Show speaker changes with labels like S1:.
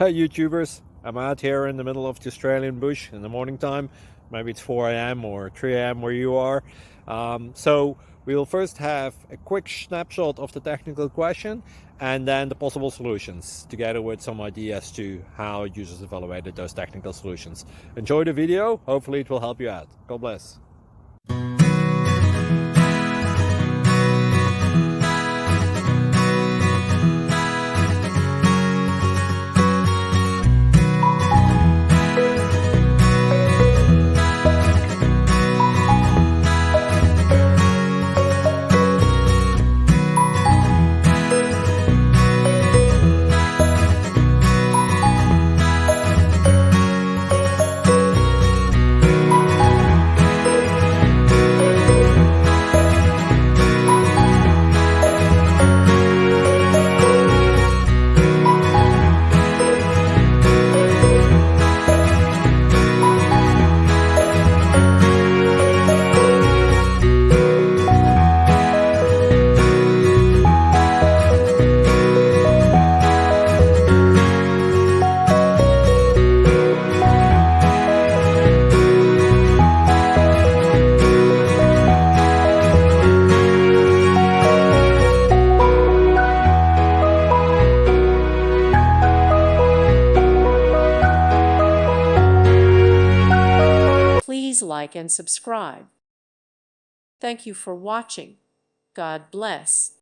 S1: Hey YouTubers, I'm out here in the middle of the Australian bush in the morning time. Maybe it's 4 a.m. or 3 a.m. where you are. So we'll first have a quick snapshot of the technical question and then the possible solutions, together with some ideas to how users evaluated those technical solutions. Enjoy the video, hopefully it will help you out. God bless.
S2: Please like and subscribe. Thank you for watching. God bless.